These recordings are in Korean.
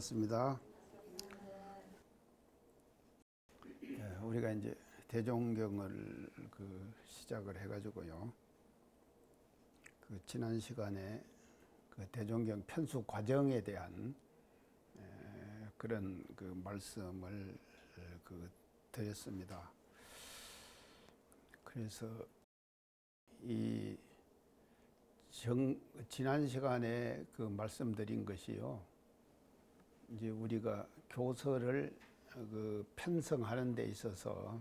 반갑습니다. 우리가 이제 대종경을 시작을 해가지고요. 지난 시간에 대종경 편수 과정에 대한 그런 말씀을 드렸습니다. 그래서 지난 시간에 말씀드린 것이요. 이제 우리가 교서를 편성하는 데 있어서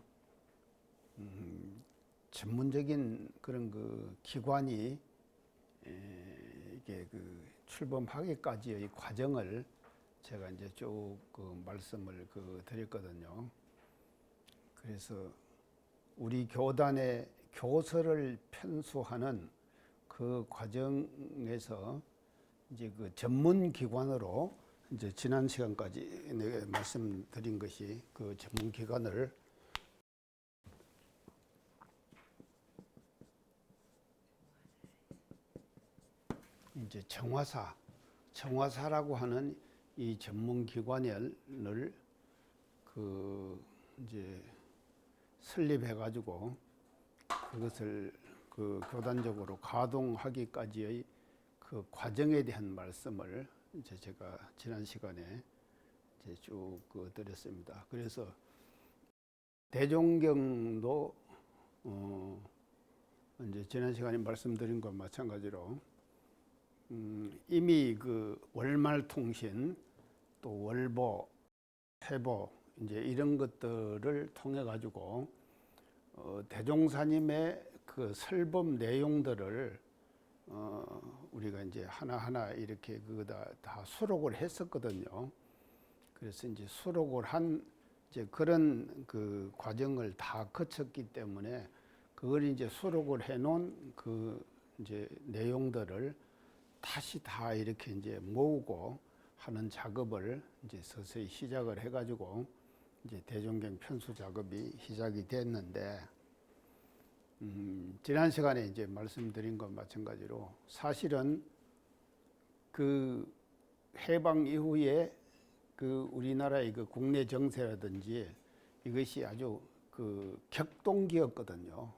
전문적인 그런 기관이 이게 출범하기까지의 과정을 제가 이제 쭉 말씀을 드렸거든요. 그래서 우리 교단의 교서를 편수하는 그 과정에서 이제 전문 기관으로 이제 지난 시간까지 내가 말씀드린 것이 전문 기관을 이제 정화사라고 하는 이 전문 기관을 이제 설립해 가지고 그것을 교단적으로 가동하기까지의 과정에 대한 말씀을 이제 제가 지난 시간에 이제 쭉 드렸습니다. 그래서 대종경도 이제 지난 시간에 말씀드린 것과 마찬가지로 이미 월말통신 또 월보, 회보 이제 이런 것들을 통해 가지고 대종사님의 설법 내용들을 우리가 이제 하나하나 이렇게 다 수록을 했었거든요. 그래서 이제 수록을 한 이제 그런 과정을 다 거쳤기 때문에 그걸 이제 수록을 해놓은 이제 내용들을 다시 다 이렇게 이제 모으고 하는 작업을 이제 서서히 시작을 해가지고 이제 대종경 편수 작업이 시작이 됐는데, 지난 시간에 이제 말씀드린 것 마찬가지로 사실은 해방 이후에 우리나라의 국내 정세라든지 이것이 아주 격동기였거든요.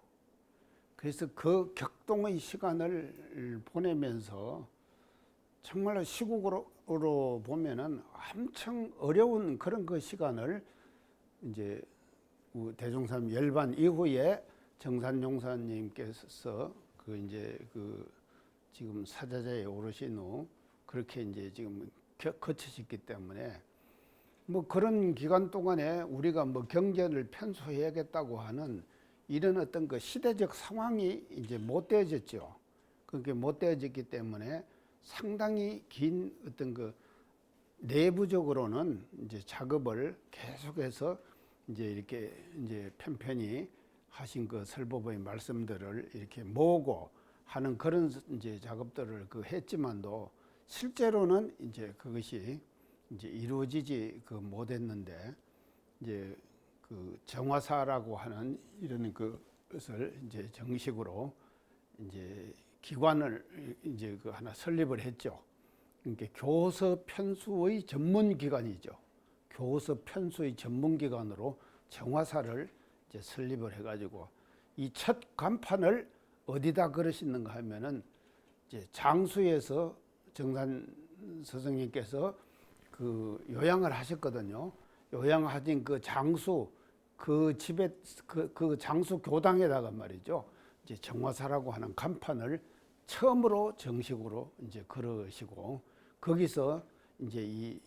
그래서 그 격동의 시간을 보내면서 정말로 시국으로 보면은 엄청 어려운 그런 시간을 이제 대종사님 열반 이후에 정산용사님께서 이제 지금 사자자에 오르신 후 그렇게 이제 지금 거치셨기 때문에 그런 기간 동안에 우리가 경전을 편수해야겠다고 하는 이런 어떤 시대적 상황이 이제 못 되어졌죠. 그렇게 못 되어졌기 때문에 상당히 긴 어떤 내부적으로는 이제 작업을 계속해서 이제 이렇게 이제 편편히 하신 설법의 말씀들을 이렇게 모으고 하는 그런 이제 작업들을 했지만도 실제로는 이제 그것이 이제 이루어지지 못했는데, 이제 정화사라고 하는 이런 것을 이제 정식으로 이제 기관을 이제 하나 설립을 했죠. 그러니까 교서 편수의 전문 기관이죠. 교서 편수의 전문 기관으로 정화사를 이제 설립을 해가지고 이 첫 간판을 어디다 걸으시는가 하면은 이제 장수에서 정산 스승님께서 요양을 하셨거든요. 요양하신 장수 집에 장수 교당에다가 말이죠. 이제 정화사라고 하는 간판을 처음으로 정식으로 이제 걸으시고 거기서 이제 이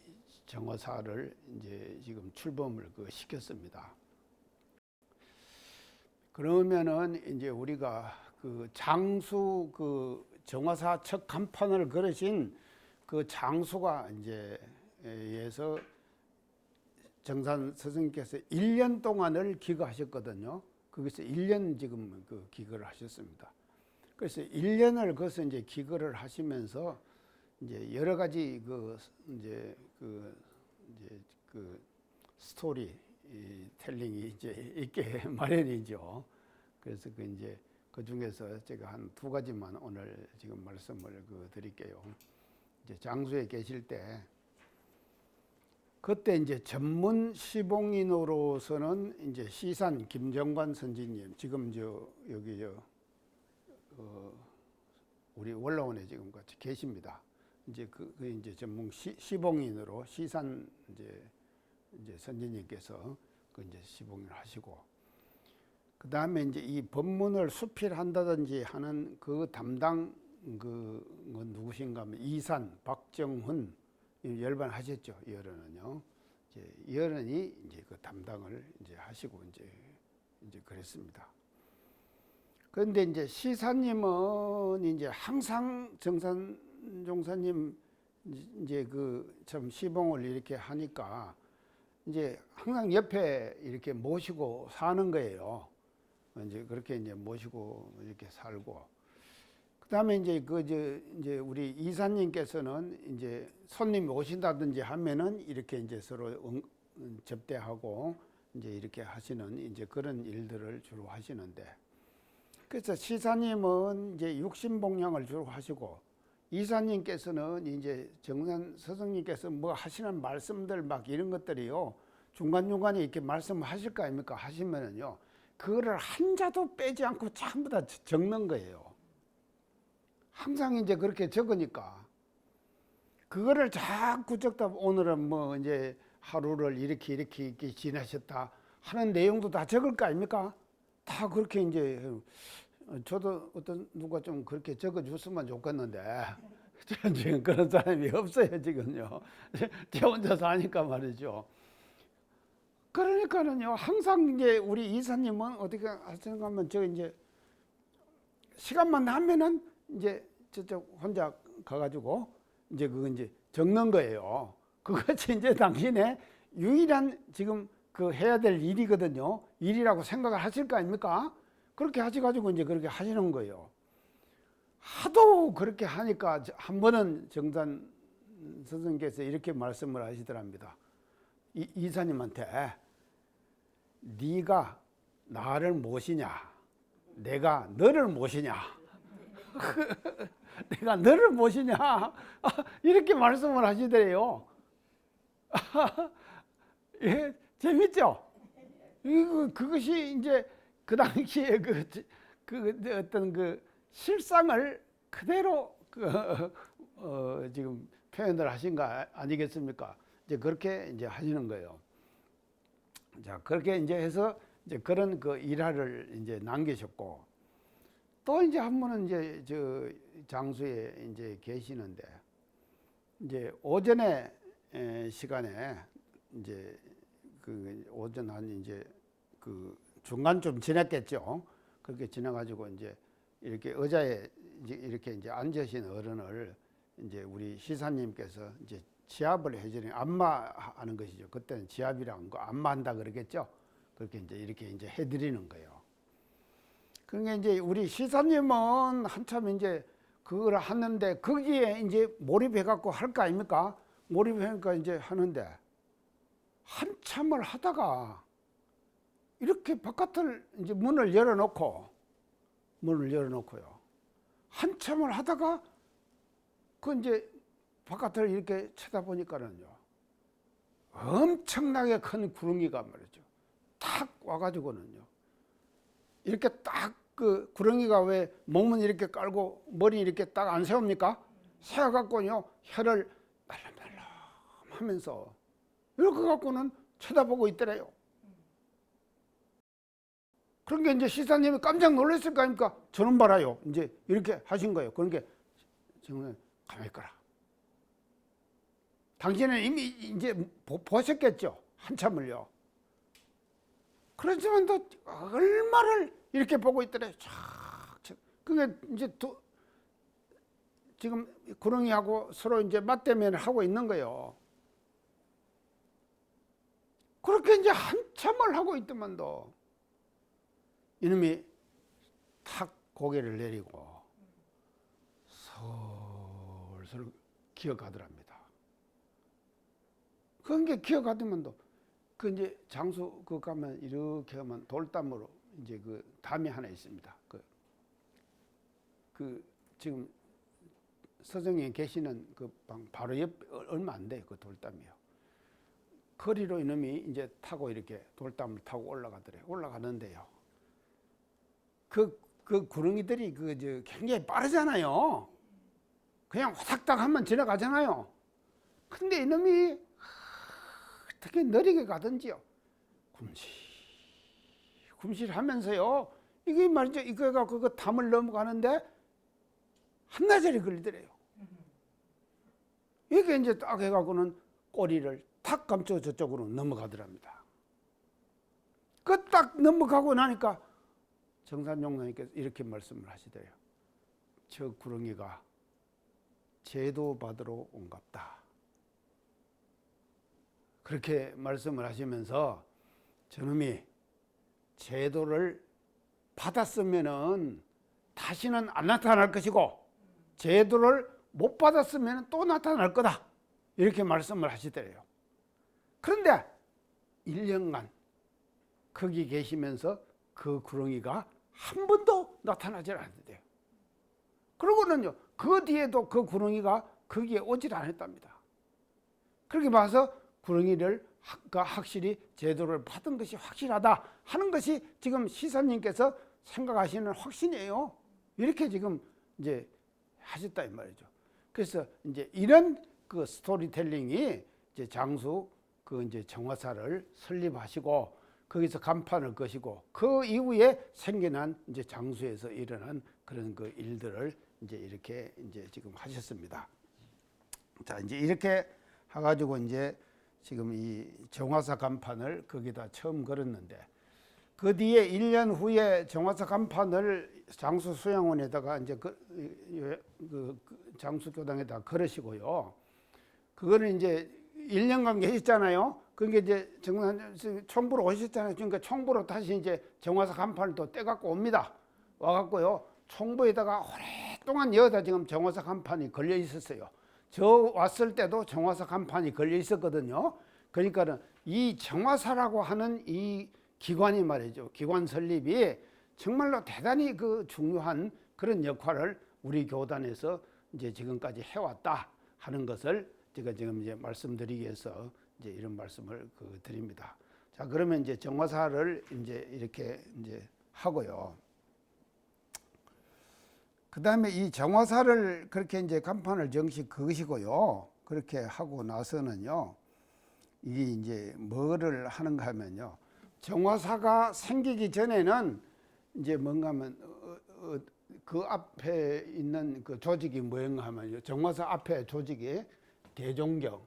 정화사를 이제 지금 출범을 시켰습니다. 그러면은 이제 우리가 장수 정화사 첫 간판을 걸으신 장수가 이제 에서 정산 스승님께서 1년 동안을 기거하셨거든요. 거기서 1년 지금 기거를 하셨습니다. 그래서 1년을 거기서 이제 기거를 하시면서 이제 여러 가지 스토리 텔링이 이제 있게 마련이죠. 그래서 이제 그 중에서 제가 한 2가지만 오늘 지금 말씀을 드릴게요. 이제 장수에 계실 때 그때 이제 전문 시봉인으로서는 이제 시산 김정관 선지님, 지금 여기 우리 원로원에 지금 같이 계십니다. 이제 그 이제 전문 시봉인으로 시산 이제 선지님께서 그 이제 시봉인을 하시고, 그 다음에 이제 이 법문을 수필한다든지 하는 그 담당 누구신가 하면 이산 박정훈, 열반 하셨죠. 이어른은요. 이제 이어른이 이제 그 담당을 이제 하시고 이제 그랬습니다. 그런데 이제 시사님은 이제 항상 정산 종사님 이제 그 참 시봉을 이렇게 하니까 이제 항상 옆에 이렇게 모시고 사는 거예요. 이제 그렇게 이제 모시고 이렇게 살고, 그다음에 이제 이제 우리 이사님께서는 이제 손님이 오신다든지 하면은 이렇게 이제 서로 접대하고 이제 이렇게 하시는 이제 그런 일들을 주로 하시는데, 그래서 시사님은 이제 육신봉양을 주로 하시고, 이사님께서는 이제 정산 스승님께서 뭐 하시는 말씀들 막 이런 것들이요, 중간중간에 이렇게 말씀하실 거 아닙니까? 하시면은요, 그거를 한자도 빼지 않고 전부 다 적는 거예요. 항상 이제 그렇게 적으니까 그거를 자꾸 적다 오늘은 뭐 이제 하루를 이렇게 지내셨다 하는 내용도 다 적을 거 아닙니까? 다 그렇게 이제 저도 어떤 누가 좀 그렇게 적어 줬으면 좋겠는데 지금 그런 사람이 없어요. 지금요. 제 혼자 사니까 말이죠. 그러니까는요, 항상 이제 우리 이사님은 어떻게 하시는가 하면 저 이제 시간만 나면은 이제 저쪽 혼자 가가지고 이제 그거 이제 적는 거예요. 그것이 이제 당신의 유일한 지금 그 해야 될 일이거든요. 일이라고 생각을 하실 거 아닙니까? 그렇게 하셔가지고 이제 그렇게 하시는 거예요. 하도 그렇게 하니까 한 번은 정산 스승께서 이렇게 말씀을 하시더랍니다. 이사님한테 네가 나를 모시냐, 내가 너를 모시냐, 내가 너를 모시냐, 이렇게 말씀을 하시더래요. 예, 재밌죠? 그것이 이제 그 당시에 그 어떤 그 실상을 그대로 지금 표현을 하신 거 아니겠습니까? 이제 그렇게 이제 하시는 거예요. 자, 그렇게 이제 해서 이제 그런 그 일화를 이제 남기셨고, 또 이제 한 번은 이제 저 장수에 이제 계시는데, 이제 오전에 시간에 이제 그 오전 한 이제 그 중간 좀 지났겠죠. 그렇게 지나가지고 이제 이렇게 의자에 이렇게 이제 앉으신 어른을 이제 우리 시사님께서 이제 지압을 해주는, 안마하는 것이죠. 그때는 지압이라는 거 안마한다 그러겠죠. 그렇게 이렇게 이제 해드리는 거예요. 그러니까 이제 우리 시사님은 한참 이제 그걸 하는데 거기에 이제 몰입해갖고 할 거 아닙니까? 몰입하니까 이제 하는데 한참을 하다가 이렇게 바깥을 이제 문을 열어놓고요. 한참을 하다가 그 이제 바깥을 이렇게 쳐다보니까는요, 엄청나게 큰 구렁이가 말이죠. 탁 와가지고는요, 이렇게 딱 그 구렁이가 왜 몸은 이렇게 깔고 머리 이렇게 딱 안 세웁니까? 세워갖고요, 혀를 말랑말랑 하면서 이렇게 갖고는 쳐다보고 있더래요. 그러니까 이제 시사님이 깜짝 놀랐을 거 아닙니까? 저놈 봐라요. 이제 이렇게 하신 거예요. 그러니까 정말 가만히 있거라. 당신은 이미 이제 보셨겠죠. 한참을요. 그렇지만 또 얼마를 이렇게 보고 있더래. 그게 이제 지금 구렁이하고 서로 이제 맞대면을 하고 있는 거예요. 그렇게 이제 한참을 하고 있더만도 이놈이 탁 고개를 내리고 솔솔 기어가더랍니다. 그게 기어가더만도 그 이제 장수 그 가면 이렇게 하면 돌담으로 이제 그 담이 하나 있습니다. 그 지금 서정에 계시는 그 방 바로 옆 얼마 안 돼 그 돌담이요. 거리로 이놈이 이제 타고 이렇게 돌담을 타고 올라가는데요. 그 구렁이들이 굉장히 빠르잖아요. 그냥 화닥닥 하면 지나가잖아요. 근데 이놈이 어떻게 느리게 가든지요. 굼실 하면서요. 이게 말이죠. 이거가 그거 담을 넘어가는데 한나절이 걸리더래요. 이게 이제 딱 해갖고는 꼬리를 탁 감춰 저쪽으로 넘어가더랍니다. 그 딱 넘어가고 나니까 정산용사님께서 이렇게 말씀을 하시더래요. 저 구렁이가 제도 받으러 온갑다. 그렇게 말씀을 하시면서 저놈이 제도를 받았으면은 다시는 안 나타날 것이고 제도를 못 받았으면 또 나타날 거다. 이렇게 말씀을 하시더래요. 그런데 1년간 거기 계시면서 그 구렁이가 한 번도 나타나질 않았대요. 그러고는요, 그 뒤에도 그 구렁이가 거기에 오질 않았답니다. 그렇게 봐서 구렁이를 확실히 제도를 받은 것이 확실하다 하는 것이 지금 시사님께서 생각하시는 확신이에요. 이렇게 지금 이제 하셨다 이 말이죠. 그래서 이제 이런 그 스토리텔링이 이제 장수 그 이제 정화사를 설립하시고 거기서 간판을 거시고 그 이후에 생겨난 이제 장수에서 일어난 그런 그 일들을 이제 이렇게 이제 지금 하셨습니다. 자, 이제 이렇게 해가지고 이제 지금 이 정화사 간판을 거기다 처음 걸었는데 그 뒤에 1년 후에 정화사 간판을 장수 수양원에다가 이제 그 장수교당에다 걸으시고요. 그거는 이제 1년간 계셨잖아요. 그게 이제 청부로 오셨잖아요. 그러니까 청부로 다시 이제 정화사 간판을 또 떼갖고 옵니다. 와갖고요. 청부에다가 오랫동안 여기다 지금 정화사 간판이 걸려 있었어요. 저 왔을 때도 정화사 간판이 걸려 있었거든요. 그러니까는 이 정화사라고 하는 이 기관이 말이죠. 기관 설립이 정말로 대단히 그 중요한 그런 역할을 우리 교단에서 이제 지금까지 해왔다 하는 것을 제가 지금 이제 말씀드리기 위해서 이제 이런 말씀을 드립니다. 자, 그러면 이제 정화사를 이제 이렇게 이제 하고요. 그 다음에 이 정화사를 그렇게 이제 간판을 정식 그으시고요. 그렇게 하고 나서는요. 이게 이제 뭐를 하는가 하면요. 정화사가 생기기 전에는 이제 뭔가 하면 그 앞에 있는 그 조직이 뭐였가 하면요. 정화사 앞에 조직이 대종경,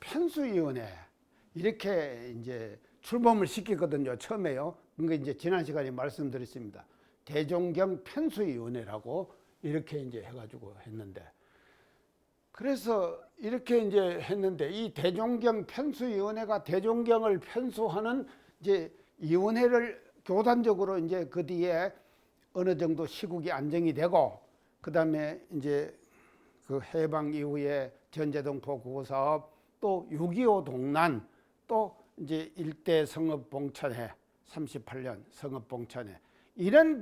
편수위원회 이렇게 이제 출범을 시키거든요. 처음에요. 그러니까 이제 지난 시간에 말씀드렸습니다. 대종경 편수위원회라고 이렇게 이제 해가지고 했는데, 그래서 이렇게 이제 했는데 이 대종경 편수위원회가 대종경을 편수하는 이제 위원회를 교단적으로 이제 그 뒤에 어느 정도 시국이 안정이 되고, 그 다음에 이제 그 해방 이후에 전제동포 구호사업, 또 6.25 동란, 또 이제 일대 성읍봉천회 38년 성읍봉천회, 이런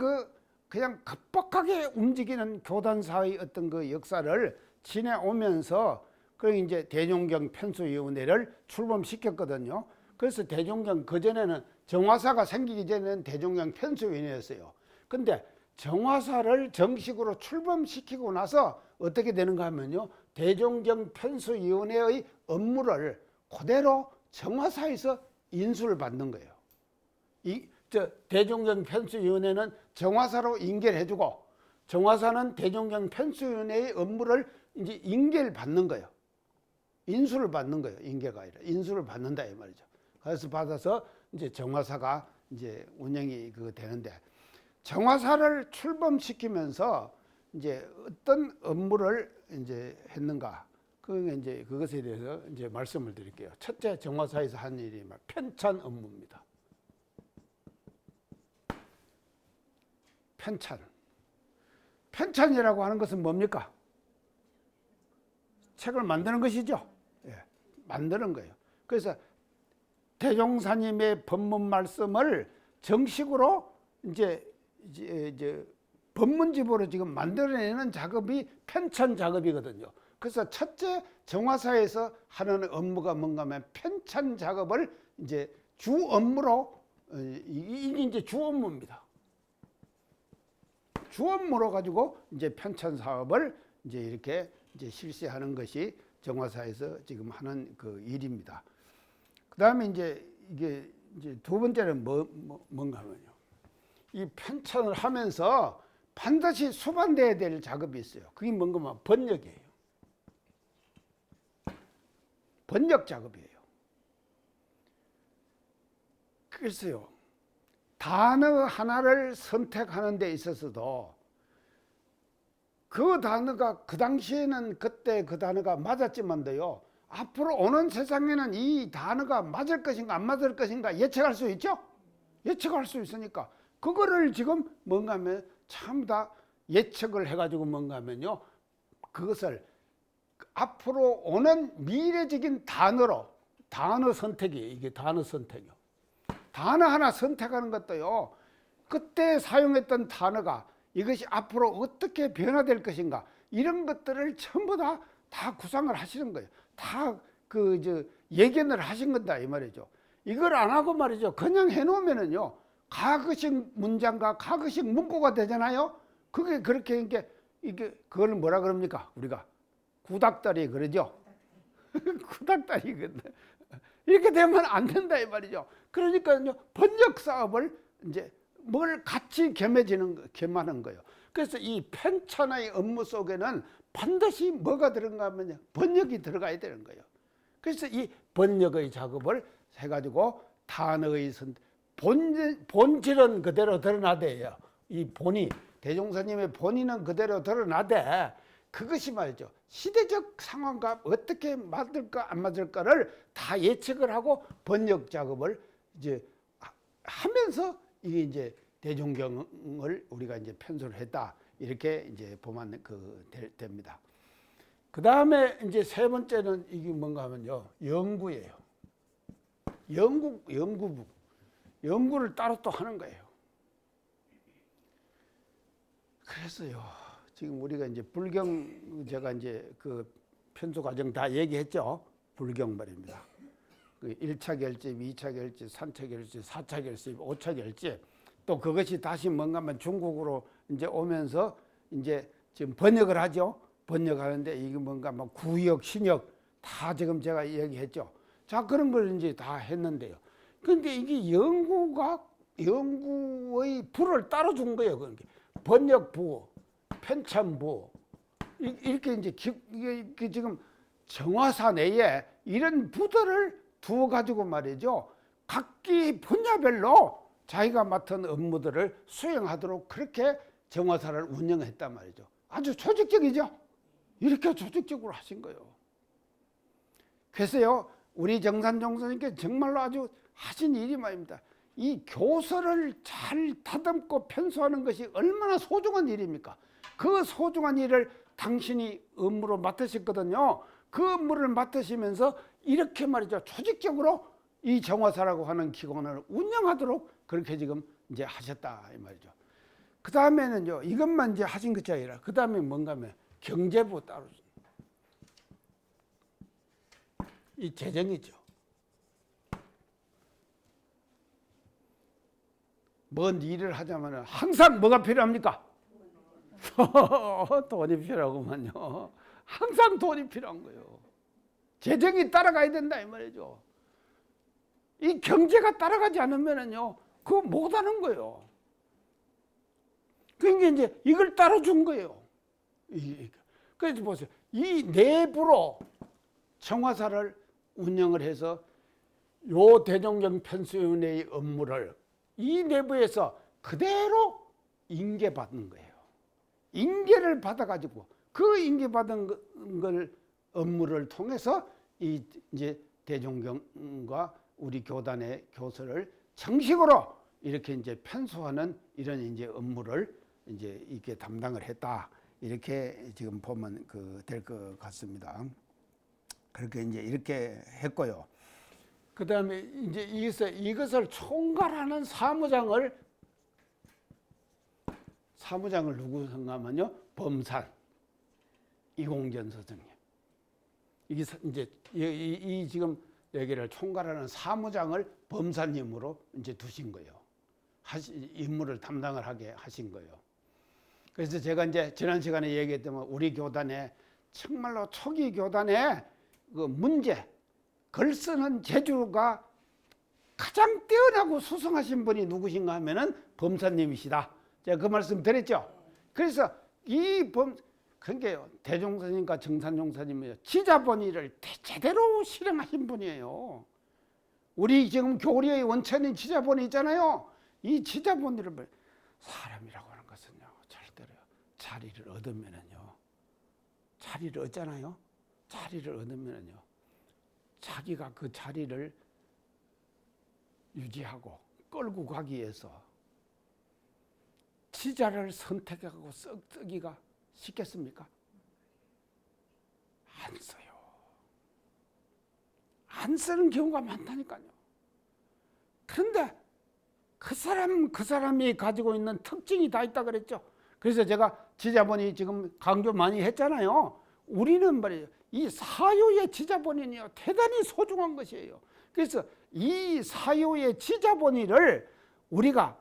그냥 급박하게 움직이는 교단사의 어떤 그 역사를 지내오면서 그 이제 대종경 편수위원회를 출범시켰거든요. 그래서 대종경 그전에는 정화사가 생기기 전에는 대종경 편수위원회였어요. 근데 정화사를 정식으로 출범시키고 나서 어떻게 되는가 하면요. 대종경 편수위원회의 업무를 그대로 정화사에서 인수를 받는 거예요. 대종경 편수위원회는 정화사로 인계해주고 정화사는 대종경 편수위원회의 업무를 이제 인계를 받는 거예요. 인수를 받는 거예요. 인계가 아니라 인수를 받는다 이 말이죠. 그래서 받아서 이제 정화사가 이제 운영이 되는데, 정화사를 출범시키면서 이제 어떤 업무를 이제 했는가, 이제 그것에 대해서 이제 말씀을 드릴게요. 첫째, 정화사에서 한 일이 편찬 업무입니다. 편찬이라고 하는 것은 뭡니까? 책을 만드는 것이죠. 예, 만드는 거예요. 그래서 대종사님의 법문 말씀을 정식으로 이제 법문집으로 지금 만들어내는 작업이 편찬 작업이거든요. 그래서 첫째 정화사에서 하는 업무가 뭔가 하면 편찬 작업을 이제 주 업무로, 이게 이제 주 업무입니다. 주 업무로 가지고 이제 편찬 사업을 이제 이렇게 이제 실시하는 것이 정화사에서 지금 하는 그 일입니다. 그 다음에 이제 이게 이제 두 번째는 뭔가 하면요. 이 편찬을 하면서 반드시 수반돼야 될 작업이 있어요. 그게 뭔가 하면 번역이에요. 번역 작업이에요. 그래서요, 단어 하나를 선택하는 데 있어서도 그 단어가 그 당시에는 그때 그 단어가 맞았지만도요, 앞으로 오는 세상에는 이 단어가 맞을 것인가 안 맞을 것인가 예측할 수 있죠? 예측할 수 있으니까 그거를 지금 뭔가 하면 참 다 예측을 해가지고 뭔가 하면요, 그것을 앞으로 오는 미래적인 단어로, 단어 선택이에요. 이게 단어 선택이요. 단어 하나 선택하는 것도요, 그때 사용했던 단어가 이것이 앞으로 어떻게 변화될 것인가, 이런 것들을 전부 다 구상을 하시는 거예요. 다 예견을 하신 건다 이 말이죠. 이걸 안 하고 말이죠, 그냥 해놓으면은요, 가거식 문장과 가거식 문구가 되잖아요. 그게 그렇게 이게 그걸 뭐라 그럽니까? 우리가 구닥다리 그러죠. 구닥다리 이렇게 되면 안 된다 이 말이죠. 그러니까요, 번역 사업을 이제 뭘 같이 겸하는 거예요. 그래서 이 편찬의 업무 속에는 반드시 뭐가 들어가 하면요, 번역이 들어가야 되는 거예요. 그래서 이 번역의 작업을 해가지고 단어의 본질은 그대로 드러나대요. 이 본이, 대종사님의 본인은 그대로 드러나되, 그것이 말이죠, 시대적 상황과 어떻게 맞을까 안 맞을까를 다 예측을 하고 번역 작업을 이제 하면서 이게 이제 대종경을 우리가 이제 편수를 했다, 이렇게 이제 보면 됩니다. 그 다음에 이제 세 번째는 이게 뭔가 하면요, 연구예요. 연구를 따로 또 하는 거예요. 그래서요, 지금 우리가 이제 불경, 제가 이제 그 편수 과정 다 얘기했죠. 불경 말입니다. 그 1차 결집, 2차 결집, 3차 결집, 4차 결집, 5차 결집, 또 그것이 다시 뭔가 하면 중국으로 이제 오면서 이제 지금 번역을 하죠. 번역하는데 이게 뭔가 뭐 구역, 신역 다 지금 제가 얘기했죠. 자, 그런 걸 이제 다 했는데요. 근데 이게 연구의 부를 따로 준 거예요. 그러니까 번역부, 편찬부, 이렇게 이제 이게 지금 정화사 내에 이런 부들을 두어 가지고 말이죠, 각기 분야별로 자기가 맡은 업무들을 수행하도록 그렇게 정화사를 운영했단 말이죠. 아주 조직적이죠. 이렇게 조직적으로 하신 거예요. 그래서요, 우리 정산종선님께 정말로 아주 하신 일이 말입니다. 이 교서를 잘 다듬고 편수하는 것이 얼마나 소중한 일입니까? 그 소중한 일을 당신이 업무로 맡으셨거든요. 그 업무를 맡으시면서 이렇게 말이죠, 조직적으로 이 정화사라고 하는 기관을 운영하도록 그렇게 지금 이제 하셨다 이 말이죠. 그 다음에는요, 이것만 이제 하신 것이 아니라 그 다음에 뭔가 하면 경제부 따로, 이 재정이죠. 뭔 일을 하자면 항상 뭐가 필요합니까? 돈이 필요하구만요. 항상 돈이 필요한 거예요. 재정이 따라가야 된다 이 말이죠. 이 경제가 따라가지 않으면요, 그거 못하는 거예요. 그러니까 이제 이걸 따라준 거예요. 그래서 보세요. 이 내부로 정화사를 운영을 해서 요 대종경 편수위원회의 업무를 이 내부에서 그대로 인계받는 거예요. 인계를 받아가지고 그 인계받은 걸 업무를 통해서 이제 대종경과 우리 교단의 교서를 정식으로 이렇게 이제 편수하는 이런 이제 업무를 이제 이렇게 담당을 했다. 이렇게 지금 보면 될 것 같습니다. 그렇게 이제 이렇게 했고요. 그 다음에 이제 이것을 총괄하는 사무장을 사무장을 누구 선가하면요? 범산 이공견 선생님. 이게 이제 이 지금 여기를 총괄하는 사무장을 범사님으로 이제 두신 거예요. 임무를 담당을 하게 하신 거예요. 그래서 제가 이제 지난 시간에 얘기했던 우리 교단에 정말로 초기 교단에 그 문제 글 쓰는 재주가 가장 뛰어나고 수성하신 분이 누구신가 하면은 범사님이시다. 제가 그 말씀 드렸죠. 그래서 그러니까 대종사님과 정산용사님이 지자본의를 제대로 실행하신 분이에요. 우리 지금 교리의 원천인 지자본의 있잖아요. 이 지자본의를 사람이라고 하는 것은요, 절대로요. 자리를 얻으면은요, 자리를 얻잖아요. 자리를 얻으면은요, 자기가 그 자리를 유지하고 끌고 가기 위해서 지자를 선택하고 쓰기가 쉽겠습니까? 안 써요. 안 쓰는 경우가 많다니까요. 그런데 그 사람이 가지고 있는 특징이 다 있다 그랬죠. 그래서 제가 지자본이 지금 강조 많이 했잖아요. 우리는 말이에요. 이 사유의 지자본이요 대단히 소중한 것이에요. 그래서 이 사유의 지자본의를 우리가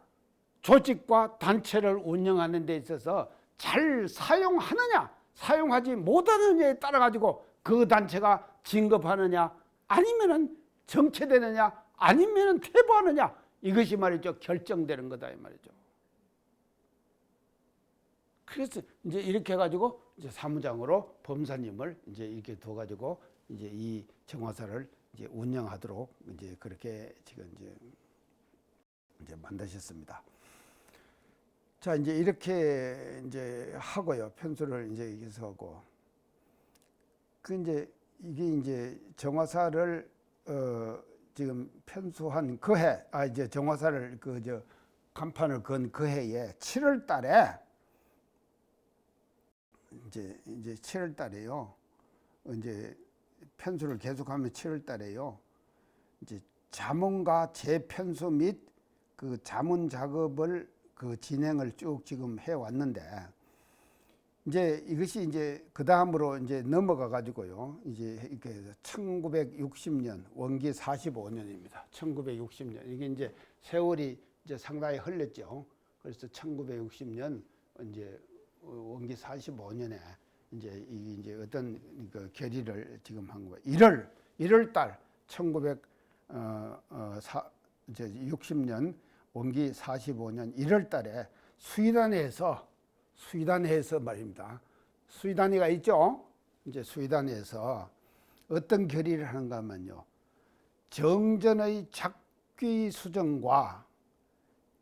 조직과 단체를 운영하는 데 있어서 잘 사용하느냐 사용하지 못하느냐에 따라 가지고 그 단체가 진급하느냐 아니면은 정체되느냐 아니면은 퇴보하느냐 이것이 말이죠 결정되는 거다 이 말이죠. 그래서 이제 이렇게 해가지고 이제 사무장으로 범사님을 이제 이렇게 둬가지고 이제 이 정화사를 이제 운영하도록 이제 그렇게 지금 이제 만드셨습니다. 자 이제 이렇게 이제 하고요 편수를 이제 여기서 하고 그 이게 이제 정화사를 지금 편수한 그 해 이제 정화사를 간판을 건 그 해에 7월 달에 이제 7월 달에요. 이제 편수를 계속하면 7월 달에요. 이제 자문과 재편수 및 그 자문 작업을 진행을 쭉 지금 해 왔는데 이제 이것이 이제 그 다음으로 이제 넘어가 가지고요. 이제 이렇게 1960년 원기 45년입니다. 1960년 이게 이제 세월이 이제 상당히 흘렀죠. 그래서 1960년 이제 원기 45년에 이제 어떤 그 결의를 지금 한 거예요. 1월 달 1960년 원기 45년 1월 달에 수의단에서 말입니다. 수의단위가 있죠. 이제 수의단에서 어떤 결의를 하는가 하면요. 정전의 작귀 수정과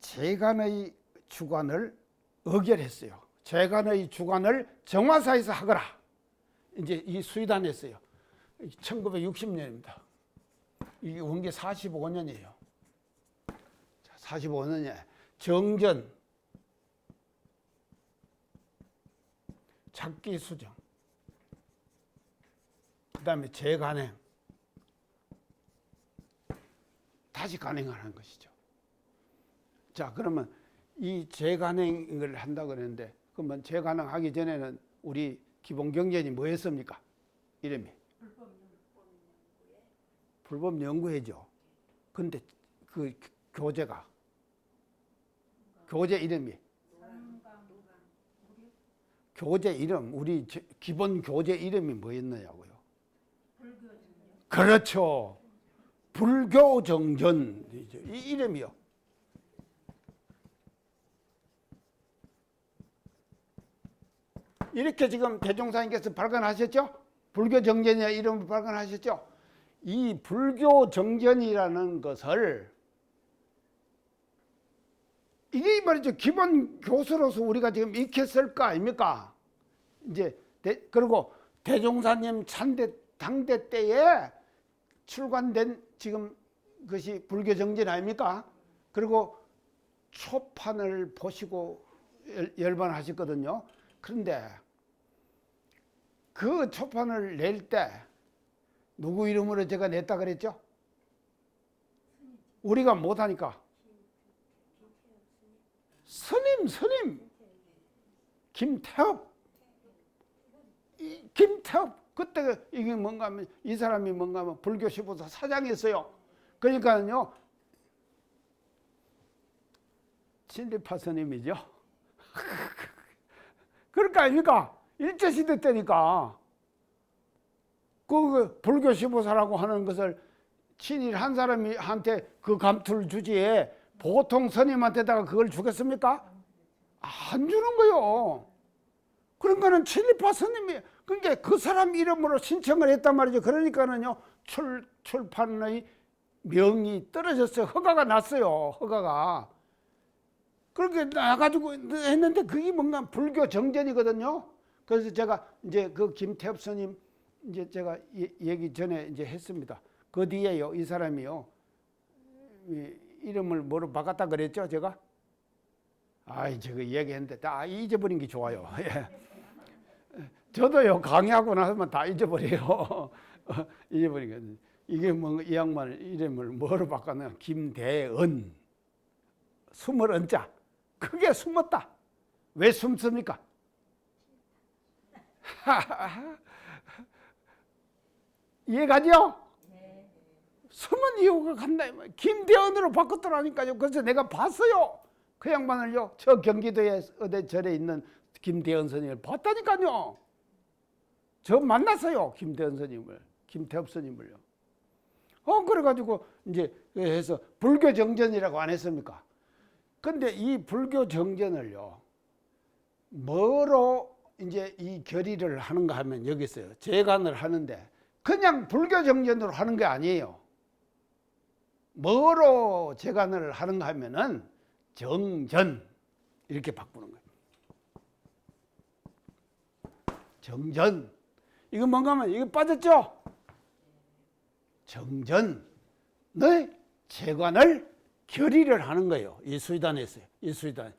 재간의 주관을 의결했어요. 재간의 주관을 정화사에서 하거라. 이제 이 수의단했어요. 1960년입니다. 이게 원기 45년이에요. 45년에 정전, 작기 수정, 그 다음에 재간행, 다시 간행하는 것이죠. 자, 그러면 이 재간행을 한다고 그랬는데 그러면 재간행하기 전에는 우리 기본경전이 뭐였습니까? 이름이? 불법연구회죠. 근데 그 교재 이름이 교재 이름 우리 기본 교재 이름이 뭐였느냐고요? 그렇죠. 불교정전 이 이름이요. 이렇게 지금 대종사님께서 발간하셨죠? 불교정전이라는 이름을 발간하셨죠? 이 불교정전이라는 것을 이게 말이죠. 기본 교수로서 우리가 지금 익혔을 거 아닙니까? 이제 그리고 대종사님 당대 때에 출간된 지금 그것이 불교정전 아닙니까? 그리고 초판을 보시고 열반하셨거든요. 그런데 그 초판을 낼 때 누구 이름으로 제가 냈다 그랬죠? 우리가 못하니까 스님 김태업. 김태업. 그때 이게 뭔가 하면 이 사람이 뭔가 하면 불교 15사 사장이었어요. 그러니까요. 친리파 스님이죠. 그러니까 아닙니까? 일제시대 때니까 그 불교 15사라고 하는 것을 친일 한 사람이 한테 그 감투를 주지 보통 스님한테다가 그걸 주겠습니까? 안 주는 거요. 그러니까는 친리파 스님이 그러니까 그 사람 이름으로 신청을 했단 말이죠. 그러니까는요 출판의 명이 떨어졌어요. 허가가 났어요. 허가가. 그렇게 나가지고 했는데 그게 뭔가 불교 정전이거든요. 그래서 제가 이제 그 김태엽 스님 이제 제가 얘기 전에 이제 했습니다. 그 뒤에요 이 사람이요 이름을 뭐로 바꿨다 그랬죠 제가? 아이 저거 얘기했는데 다 잊어버린 게 좋아요. 예. 저도요 강의하고 나서만 다 잊어버려요. 잊어버리거든요. 이게 뭐 이 양반 이름을 뭐로 바꿨나? 김대은. 숨을 언자. 그게 숨었다. 왜 숨습니까? 이해가죠? 숨은 이유가 간다. 김대은으로 바꿨더라니까요. 그래서 내가 봤어요. 그 양반을요. 저 경기도에 어디 절에 있는 김대은 스님을 봤다니까요. 저 만났어요. 김대은 스님을. 김태엽 스님을요. 그래가지고 이제 해서 불교 정전이라고 안 했습니까? 근데 이 불교 정전을요. 뭐로 이제 이 결의를 하는가 하면 여기 있어요. 재간을 하는데 그냥 불교 정전으로 하는 게 아니에요. 뭐로 재간을 하는가 하면은 정전 이렇게 바꾸는 거예요. 정전. 이거 뭔가 하면 이거 빠졌죠? 정전. 네? 재관을 결의를 하는 거예요. 이 수의단에서요. 이 수의단에서요.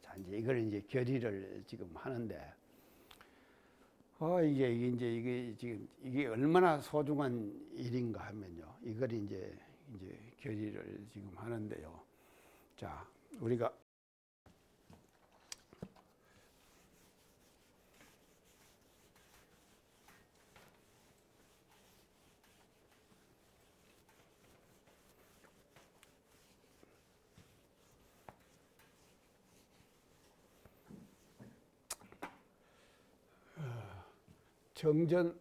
자, 이제 이걸 이제 결의를 지금 하는데, 이게 지금 이게 얼마나 소중한 일인가 하면요. 이걸 이제 결의를 지금 하는데요. 자, 우리가 정전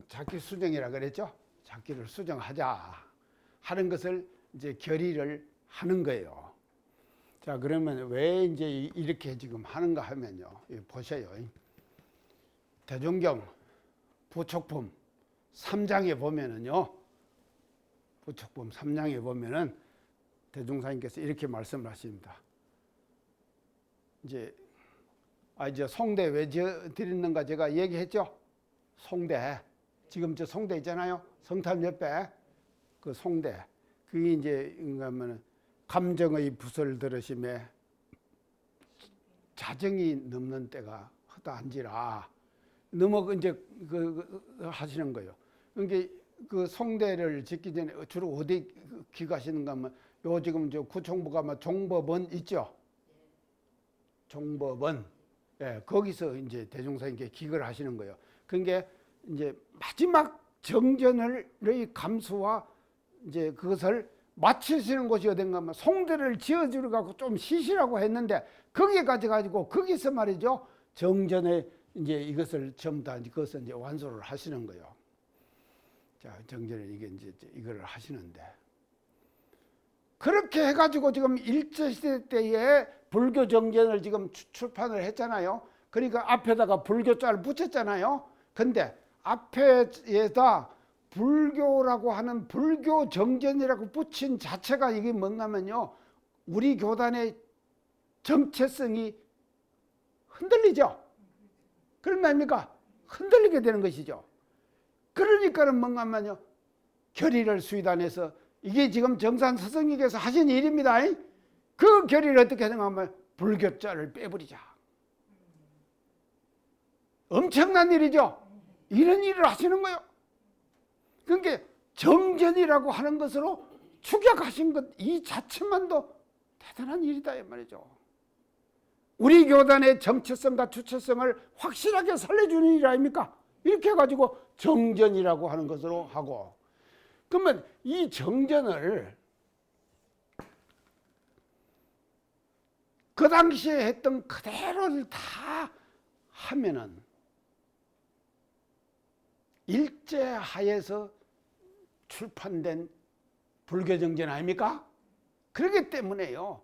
작기 수정이라 그랬죠? 작기를 수정하자 하는 것을 이제 결의를 하는 거예요. 자, 그러면 왜 이제 이렇게 지금 하는가 하면요. 보세요. 대종경 부촉품 3장에 보면은요. 부촉품 3장에 보면은 대종사님께서 이렇게 말씀을 하십니다. 이제 송대 왜 드리는가 제가 얘기했죠? 송대. 지금 저 송대 있잖아요. 성탑 옆에 그 송대. 그게 이제 그러면 감정의 붓을 들으심에 자정이 넘는 때가 허다한지라 너무 이제 하시는 거예요. 그러니까 그 송대를 짓기 전에 주로 어디 기가시는가 하면 요 지금 저 구청부가 막 종법원 있죠. 종법원. 예, 거기서 이제 대종사님께 기거를 하시는 거예요. 그게 이제 마지막 정전의 감수와 이제 그것을 마치시는 곳이 어딘가 하면 송대를 지어주려 갖고 좀 쉬시라고 했는데 거기까지 가지고 거기서 말이죠. 정전에 이제 이것을 전부 다 그것을 이제 완수를 하시는 거예요. 자, 정전에 이게 이제 이걸 하시는데 그렇게 해가지고 지금 일제시대 때에 불교 정전을 지금 출판을 했잖아요. 그러니까 앞에다가 불교자를 붙였잖아요. 근데 앞에다 불교라고 하는 불교 정전이라고 붙인 자체가 이게 뭔가면요. 우리 교단의 정체성이 흔들리죠. 그런 말입니까? 흔들리게 되는 것이죠. 그러니까는 뭔가면요. 결의를 수의단에서 이게 지금 정산 스승님께서 하신 일입니다. 그 결의를 어떻게 생각하면 불교자를 빼버리자. 엄청난 일이죠. 이런 일을 하시는 거예요. 그러니까 정전이라고 하는 것으로 축약하신 것 이 자체만도 대단한 일이다 이 말이죠. 우리 교단의 정체성과 주체성을 확실하게 살려주는 일 아닙니까? 이렇게 해가지고 정전이라고 하는 것으로 하고, 그러면 이 정전을 그 당시에 했던 그대로를 다 하면은 일제하에서 출판된 불교정전 아닙니까? 그렇기 때문에요.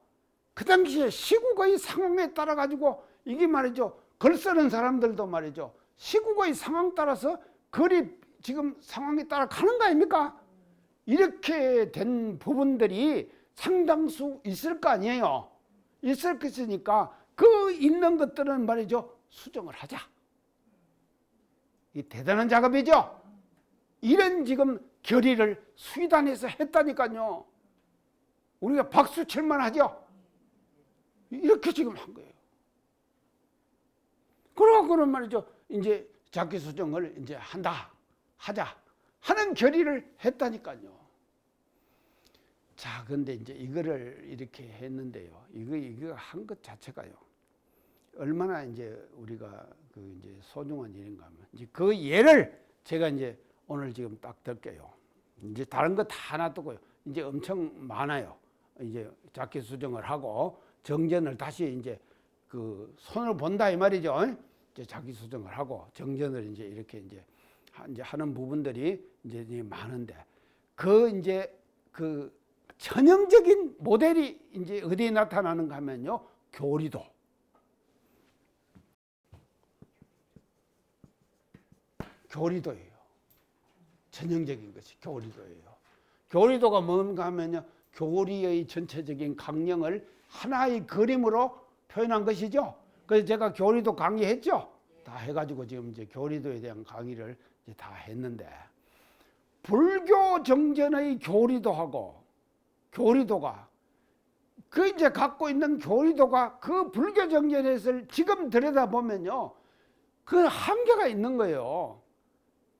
그 당시에 시국의 상황에 따라 가지고 이게 말이죠. 글 쓰는 사람들도 말이죠. 시국의 상황 따라서 글이 지금 상황에 따라 가는 거 아닙니까? 이렇게 된 부분들이 상당수 있을 거 아니에요. 있을 것이니까 그 있는 것들은 말이죠. 수정을 하자. 이 대단한 작업이죠. 이런 지금 결의를 수의단에서 했다니까요. 우리가 박수 칠만 하죠. 이렇게 지금 한 거예요. 그러고는 말이죠. 이제 자기 수정을 이제 하자 하는 결의를 했다니까요. 자, 근데 이제 이거를 이렇게 했는데요. 이거 한 것 자체가요. 얼마나 이제 우리가 그 이제 소중한 일인가 하면 이제 그 예를 제가 이제 오늘 지금 딱 들게요. 이제 다른 거 다 놔두고요. 이제 엄청 많아요. 이제 자기 수정을 하고 정전을 다시 이제 그 손을 본다 이 말이죠. 이제 자기 수정을 하고 정전을 이제 이렇게 이제 하는 부분들이 이제 많은데 이제 그 전형적인 모델이 이제 어디에 나타나는가 하면요. 교리도. 교리도예요. 전형적인 것이 교리도예요. 교리도가 뭔가 하면요. 교리의 전체적인 강령을 하나의 그림으로 표현한 것이죠. 그래서 제가 교리도 강의했죠. 다 해가지고 지금 이제 교리도에 대한 강의를 이제 다 했는데 불교 정전의 교리도하고 교리도가 그 이제 갖고 있는 교리도가 그 불교 정전에서 지금 들여다보면요. 그 한계가 있는 거예요.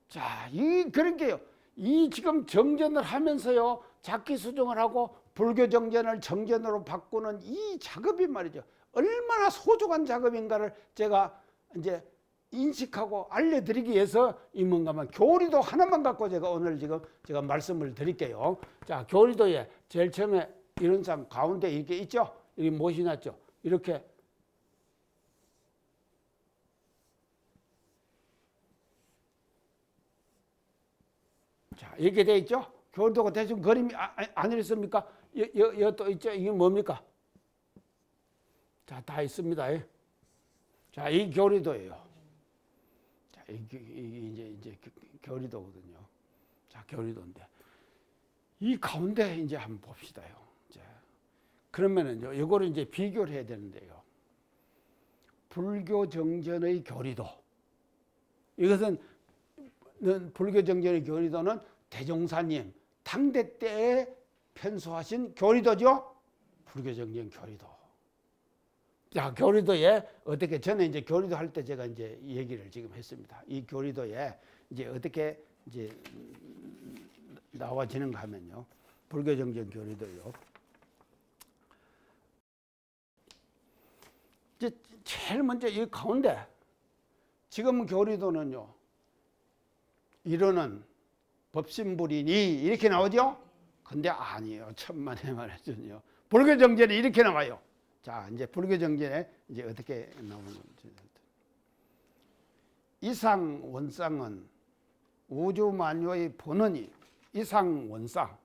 자, 그러니까요. 이 지금 정전을 하면서요. 자기 수정을 하고 불교 정전을 정전으로 바꾸는 이 작업이 말이죠. 얼마나 소중한 작업인가를 제가 이제 인식하고 알려드리기 위해서 이 뭔가만 교리도 하나만 갖고 제가 오늘 지금 제가 말씀을 드릴게요. 자, 교리도에 제일 처음에 이런 상 가운데 이렇게 있죠. 이렇게 못이 났죠. 이렇게 자, 이렇게 돼 있죠. 교리도가 대충 그림이 안 있습니까? 또 있죠. 이게 뭡니까? 자, 다 있습니다. 자, 이 교리도예요. 자, 이게 이제 교리도거든요. 자, 교리도인데 이 가운데 이제 한번 봅시다요. 자, 그러면은요, 이거를 이제 비교를 해야 되는데요. 불교 정전의 교리도. 이것은 불교 정전의 교리도는 대종사님 당대 때에 편수하신 교리도죠. 불교 정전 교리도. 자, 교리도에 어떻게 전에 이제 교리도 할 때 제가 이제 얘기를 지금 했습니다. 이 교리도에 이제 어떻게 이제 나와지는가 하면요. 불교 정전 교리도요. 이제 제일 먼저 이 가운데 지금 교리도는요. 이론은 법신불이니 이렇게 나오죠? 근데 아니에요. 천만에 말해서요. 불교 정전에 이렇게 나와요. 자, 이제 불교 정전에 이제 어떻게 나오는지. 이상 원상은 우주 만유의 본원이 이상 원상.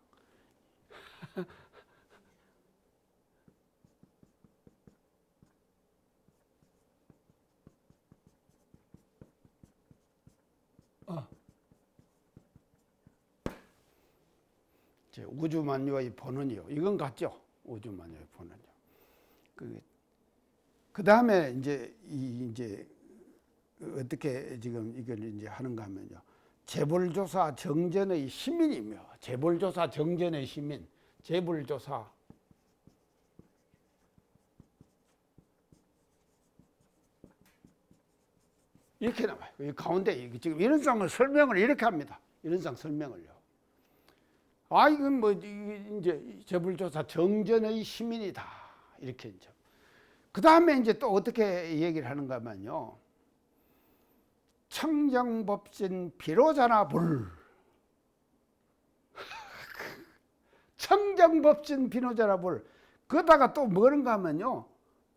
우주 만유의 본원이요. 이건 같죠? 우주 만유의 본원이요. 그 다음에 이제 이제 어떻게 지금 이걸 이제 하는가 하면요. 재불조사 정전의 시민이며 재불조사 정전의 시민, 재불조사 이렇게 나와요. 이 가운데 지금 이런 상을 설명을 이렇게 합니다. 이런 상 설명을요. 아, 이건 뭐 이제 재벌조사 정전의 시민이다 이렇게 이제. 그 다음에 이제 또 어떻게 얘기를 하는가 하면요. 청정법진 비로자나 불. 청정법진 비로자나 불. 그러다가 또 뭐는가 하면요.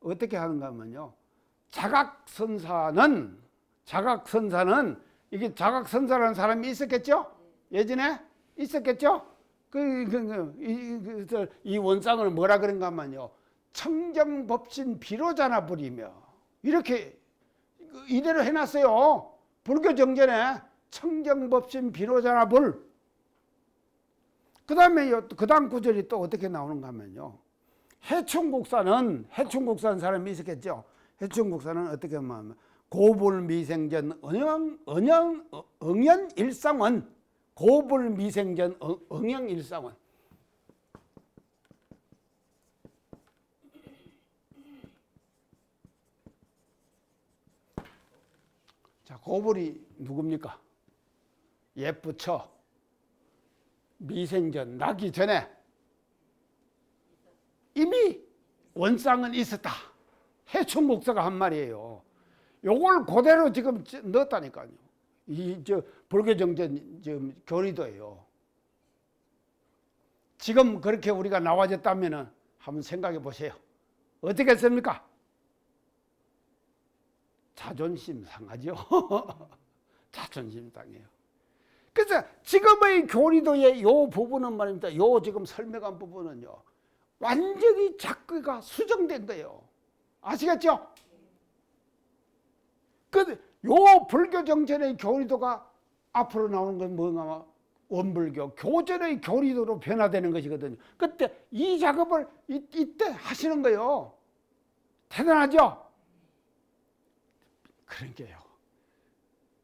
어떻게 하는가 하면요. 자각선사는 이게 자각선사라는 사람이 있었겠죠? 예전에 있었겠죠? 이 원상을 뭐라 그런가 하면요. 청정법진 비로자나 불이며 이렇게 이대로 해놨어요. 불교 정전에 청정법진 비로자나 불. 그 다음에 그 다음 구절이 또 어떻게 나오는가 하면요. 해충국사는 사람이 있었겠죠. 해충국사는 어떻게 하면 고불미생전 응연일상원. 고불미생전 응연일상원. 자, 고불이 누굽니까? 옛부처 미생전 나기 전에 이미 원상은 있었다. 해충국사가 한 말이에요. 요걸 그대로 지금 넣었다니까요. 불교 정전 지금 교리도예요. 지금 그렇게 우리가 나와졌다면은 한번 생각해 보세요. 어떻게 했습니까? 자존심 상하죠. 자존심 상해요. 그래서 지금의 교리도의 요 부분은 말입니다. 요 지금 설명한 부분은요. 완전히 작기가 수정된 거예요. 아시겠죠? 요 불교 정전의 교리도가 앞으로 나오는 건 뭔가 원불교 교전의 교리도로 변화되는 것이거든요. 그때 이 작업을 이때 하시는 거예요. 대단하죠? 그런 게요.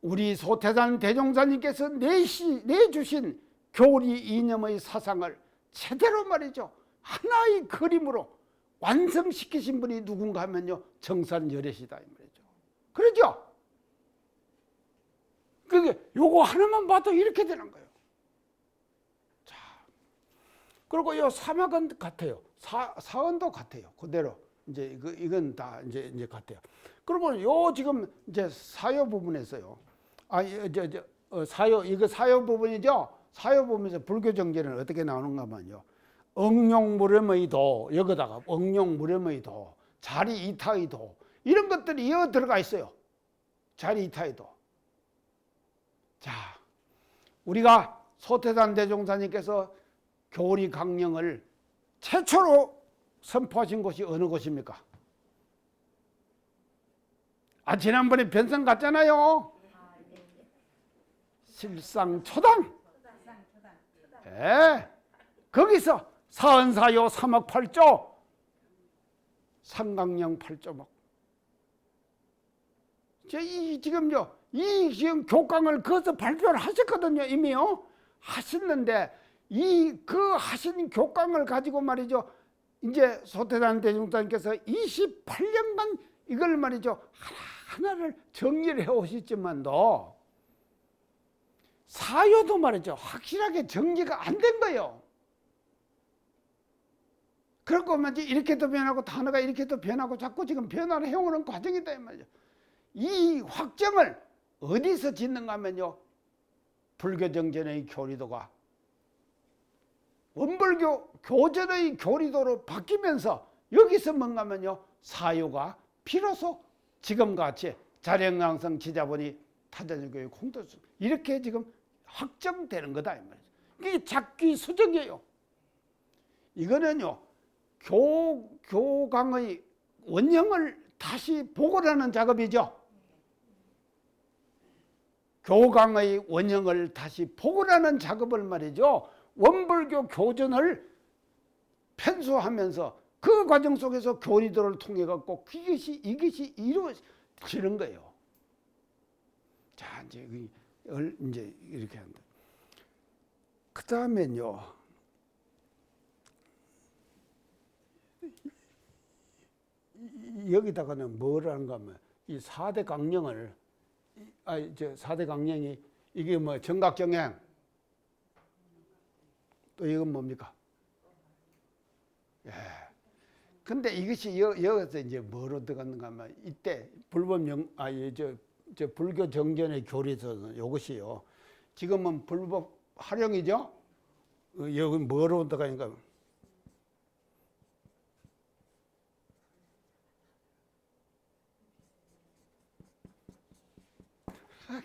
우리 소태산 대종사님께서 내주신 교리 이념의 사상을 제대로 말이죠. 하나의 그림으로 완성시키신 분이 누군가 하면요. 정산여례시다 이 말이죠. 그러죠? 그게 요거 하나만 봐도 이렇게 되는 거예요. 자, 그리고 요 사막은 같아요. 사언도 같아요. 그대로 이제 이건 다 이제 같아요. 그리고 요 지금 이제 사요 부분에서요. 사요 이거 사요 부분이죠. 사요 부분에서 불교 정제는 어떻게 나오는가 하면요. 응용무렴의 도 여기다가 응용무렴의 도 자리 이타의 도 이런 것들이 이어 들어가 있어요. 자리 이타의 도. 자, 우리가 소태산 대종사님께서 교리 강령을 최초로 선포하신 곳이 어느 곳입니까? 지난번에 변성 갔잖아요. 실상초당. 네. 거기서 사언사요 3억 8조 상강령 8조목. 지금 교강을 거기서 발표를 하셨거든요. 이미요. 하셨는데 그 하신 교강을 가지고 말이죠. 이제 소태산 대종사님께서 28년간 이걸 말이죠. 하나를 정리를 해 오셨지만도 사요도 말이죠. 확실하게 정리가 안 된 거예요. 그렇고 말이죠. 이렇게도 변하고 단어가 이렇게도 변하고 자꾸 지금 변화를 해오는 과정이다 이 말이죠. 이 확정을 어디서 짓는가 하면요. 불교 정전의 교리도가 원불교 교전의 교리도로 바뀌면서 여기서 뭔가 하면요. 사유가 비로소 지금같이 자령강성 지자본이 타자교육 공도수 이렇게 지금 확정되는 거다 이 말이죠. 이게 작기 수정이에요. 이거는요. 교강의 원형을 다시 복원하는 작업이죠. 교강의 원형을 다시 복원하는 작업을 말이죠. 원불교 교전을 편수하면서 그 과정 속에서 교리도를 통해 갖고 이것이 이루어지는 거예요. 자, 이제 이렇게 한다. 그 다음엔요. 여기다가는 뭘 하는가 하면 이 4대 강령을 4대 강령이 이게 뭐 정각정행 또 이건 뭡니까? 예. 근데 이것이 여기서 이제 뭐로 들어갔는가 하면 이때 저 불교 정전의 교리에서는 이것이요. 지금은 불법 활용이죠. 여기 뭐로 들어가니까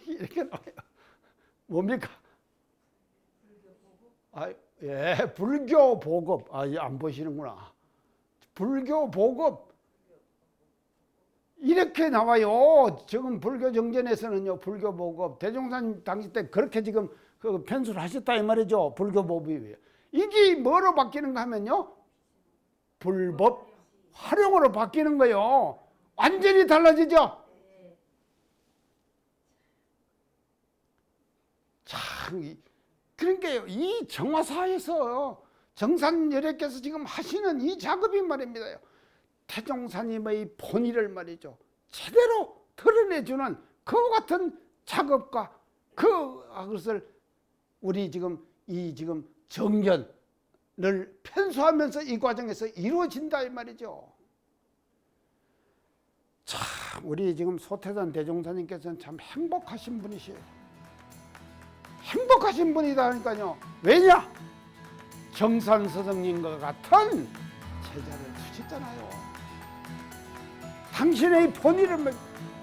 이렇게 나와요. 뭡니까? 예, 불교 보급. 안 보시는구나. 불교 보급. 이렇게 나와요. 지금 불교 정전에서는요, 불교 보급. 대종사님 당시 때 그렇게 지금 그 편수를 하셨다 이 말이죠. 불교 보급이. 이게 뭐로 바뀌는가 하면요, 불법 활용으로 바뀌는 거예요. 완전히 달라지죠. 참, 그러니까 이 정화사에서 정산열애께서 지금 하시는 이 작업이 말입니다. 태종사님의 본의를 말이죠, 제대로 드러내주는 그와 같은 작업과 그것을 우리 지금 정견을 편수하면서 이 과정에서 이루어진다 이 말이죠. 참, 우리 지금 소태산 대종사님께서는 참 행복하신 분이시에요. 행복하신 분이다니까요. 왜냐? 정산 스승님과 같은 제자를 두셨잖아요. 당신의 본의를,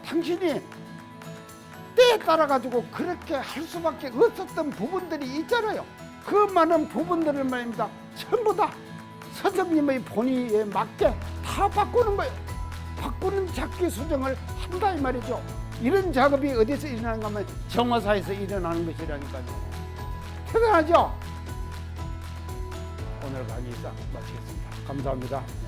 당신이 때에 따라 가지고 그렇게 할 수밖에 없었던 부분들이 있잖아요. 그 많은 부분들을 말입니다, 전부 다 스승님의 본의에 맞게 다 바꾸는 거예요. 바꾸는 작기 수정을 한다 이 말이죠. 이런 작업이 어디서 일어나는가 하면 정화사에서 일어나는 것이라니까요. 대단하죠? 오늘 강의 이상 마치겠습니다. 감사합니다.